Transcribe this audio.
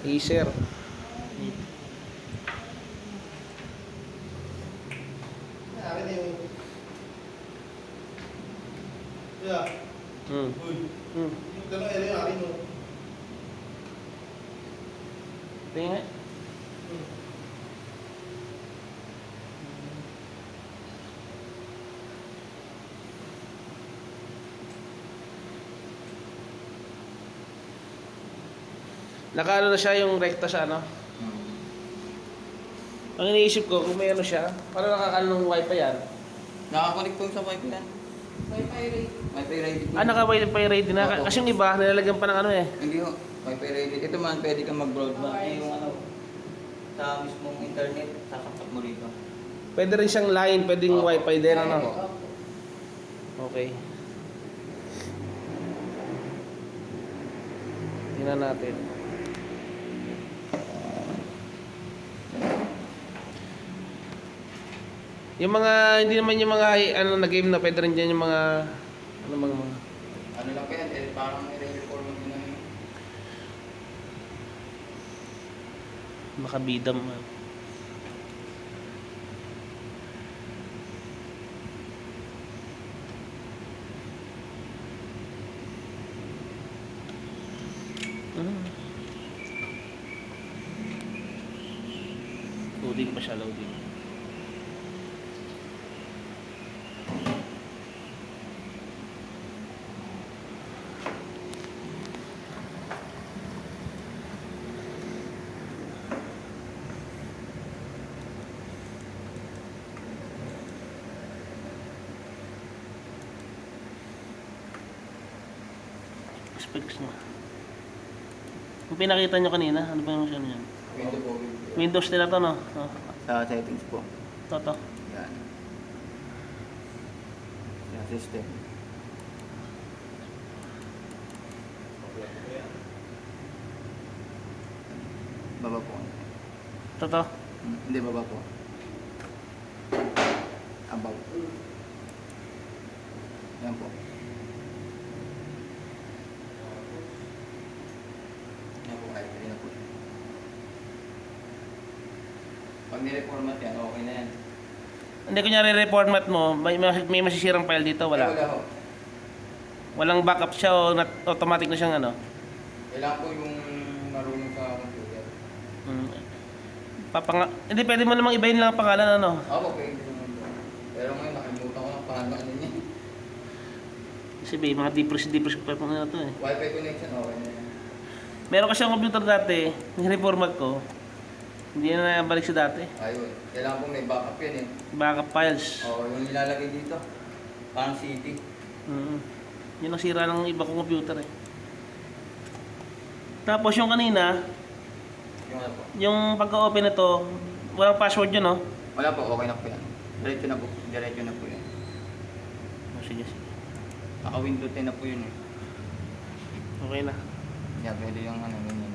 Acer. Akin na yung... Yeah. Hmm. Uy. Hmm. Yung gano'n, ere yung akin mo. Tingnan nga. Nakaano na siya yung rekta sa ano. Ang iniisip ko, kung may ano siya, paano nakakaano ng wifi yan? Nakakonect po sa wifi yan. Wi-Fi ready. Wifi ready po. Naka-wifi ready na. Opo. Kasi yung iba, nilalagyan pa ng ano eh. Hindi ho. Wifi ready. Ito man, pwede kang mag-broadband. Okay. Yung ano, sa mismong internet, sasapat mo rito. Pwede rin siyang line, pwedeng Opo. wifi din ano. Opo. Okay. Tingnan natin. Yung mga, hindi naman yung mga ano na game na pwede rin dyan yung mga ano mga Ano lang po yan, parang i-reform mo din namin. makabidam. Loading pa siya, loading. Specs na. Yung pinakita nyo kanina, ano ba yung ano yan? Window po. Windows nila to, no? Oh, Sa settings po. to. Yan. Yan, system. Baba po. To. Hindi, baba po. Above. Yan po. Yan po, kahit na po. Pag nireformat yan, okay na yan. Hindi kunyari reformat mo, may masisirang file dito, Ay, wala. wala ho. Walang backup siya o automatic na siyang ano. Kailangan po yung marunong sa computer. Hindi, pwede mo namang ibahin lang ang pangalan, ano. Ako, pwede naman po. Pero ngayon, nakalimutan ko ng pangalan niya. Kasi may mga depress pa na to eh. Wi-Fi connection, okay na yan. Meron kasi ang computer dati, reformat ko, hindi na balik sa dati. Ayun. Kailangan po may backup yan eh. Backup files. Oo, yung nilalagay dito. Parang CD. Yun ang sira ng iba kong computer eh. Tapos yung kanina, Yung ano po. yung pagka-open nito, walang password yun, no? Wala po, okay na po yan. Diretso na po. Diretso na po yan. Sige. Naka-window 10 na po yun eh. Okay na. Yan, pwede yung ano, ganyan.